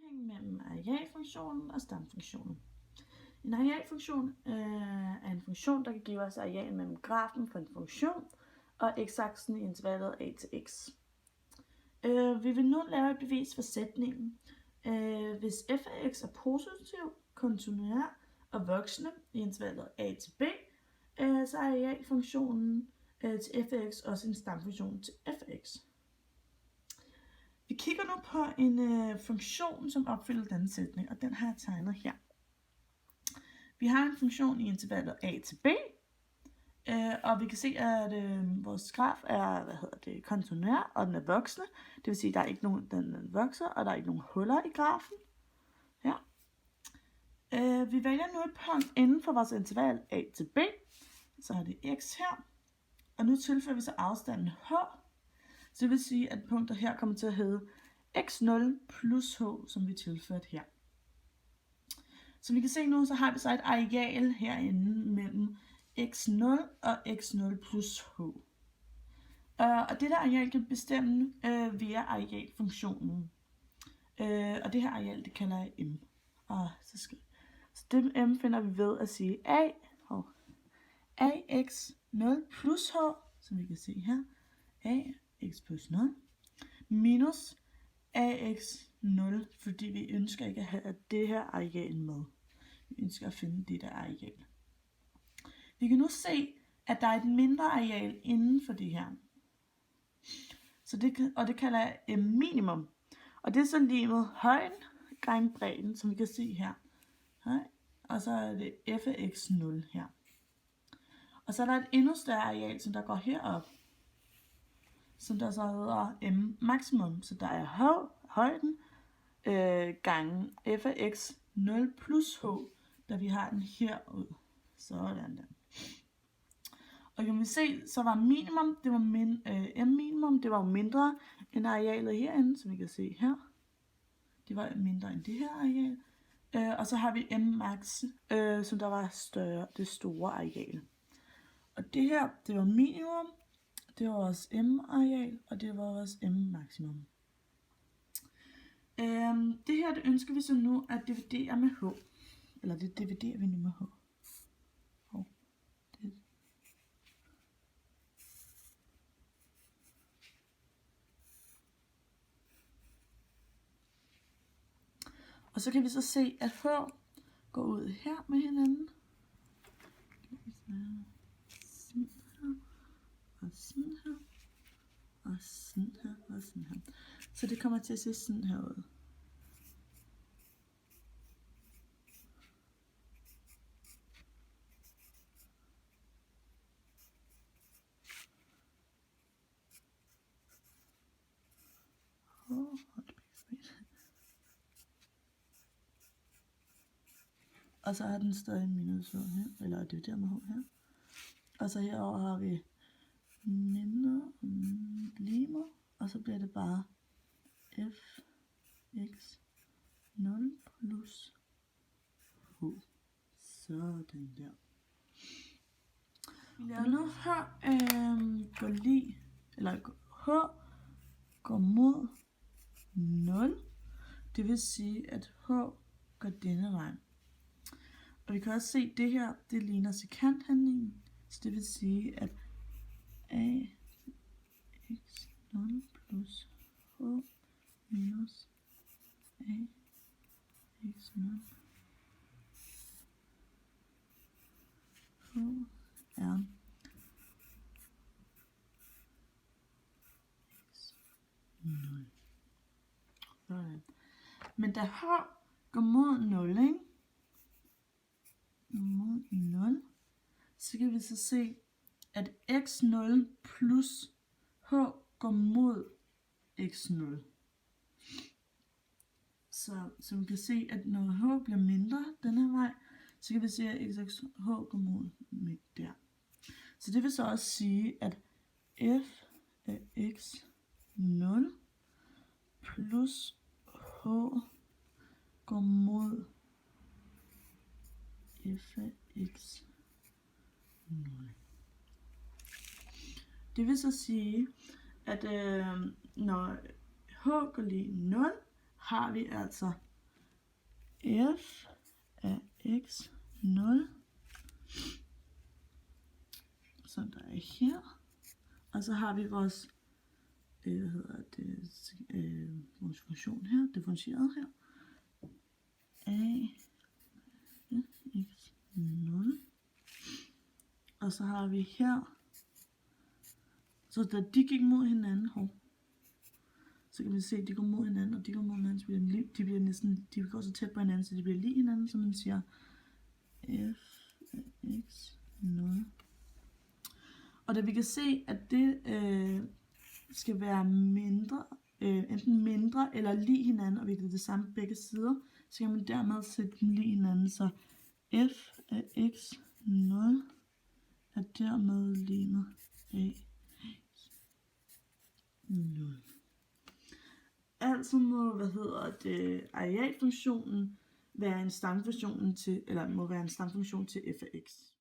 sammenhæng mellem arealfunktionen og stamfunktionen. En arealfunktion er en funktion, der kan give os areal mellem grafen for en funktion og x-aksen i intervallet a til x. Vi vil nu lave et bevis for sætningen. Hvis f af x er positiv, kontinuer og voksende i intervallet a til b, så er arealfunktionen til f af x også en stamfunktion til f af x. Vi kigger nu på en funktion, som opfylder denne sætning, og den har jeg tegnet her. Vi har en funktion i intervallet a til b, og vi kan se, at vores graf er kontinuer, og den er voksende. Det vil sige, at der er ikke nogen, den vokser, og der er ikke nogen huller i grafen. Ja. Vi vælger nu et punkt inden for vores interval a til b, så har det x her, og nu tilføjer vi så afstanden h. Så det vil sige, at punktet her kommer til at hedde x0 plus h, som vi tilførte her. Som vi kan se nu, så har vi så et areal herinde mellem x0 og x0 plus h. Og det der areal kan bestemme via arealfunktionen. Og det her areal, det kalder jeg m. Så det m finder vi ved at sige ax0 plus h, som vi kan se her, ax plus 0, minus ax0, fordi vi ønsker ikke at have det her areal med. Vi ønsker at finde det der areal. Vi kan nu se, at der er et mindre areal inden for det her. Og det kalder jeg minimum. Og det er så lige med højden gange bredden, som vi kan se her. Og så er det f af x0 her. Og så er der et endnu større areal, som der går herop, som der så hedder m maksimum. Så der er højden gange f af x0 plus h, da vi har den herud. Sådan der. Og kan vi se, så var minimum, det var m minimum, det var mindre end arealet herinde, som vi kan se her. Det var mindre end det her areal. Og så har vi m max, som der var større, det store areal. Og det her, det var minimum, det var vores m-areal, og det var vores m-maksimum. Det her, det ønsker vi så nu at dividere med h. Eller det dividerer vi nu med h. Og så kan vi så se, at h går ud her med hinanden. Sådan her, og sådan her, og sådan her, og sådan her. Så det kommer til at se sådan her ud. Og så har den stadig minus h her, eller det der med h her. Og så herover har vi mindre og limer, og så bliver det bare f x0 plus h. Sådan der. Vi laver nu her h går mod 0. Det vil sige, at h går denne vej. Og vi kan også se, at det her, det ligner sekanthandlingen. Så det vil sige, at ax0 plus h minus ax0 h er x0. Men da h går mod 0, ikke? Mod 0, så kan vi så se, at x0 plus h går mod x0. Så vi kan se, at når h bliver mindre den her vej, så kan vi se, at h går mod midt der. Så det vil så også sige, at f af x0 plus h går mod f af x0. Det vil så sige, at når h går lige 0, har vi altså f af x 0, som der er her. Og så har vi vores, vores funktion her, differentieret her. A x 0. Og så har vi her, så da de gik mod hinanden, så kan vi se, at de går mod hinanden, og de går mod hinanden, så de går så tæt på hinanden, så de bliver lige hinanden, så man siger f af x 0. Og da vi kan se, at det skal være mindre, enten mindre eller lige hinanden, og vi kan det samme på begge sider, så kan man dermed sætte dem lige hinanden, så f af x 0 er dermed lige med a x 0. Altså må, arealfunktionen være en stamfunktion til, eller må være en stamfunktion til f af x.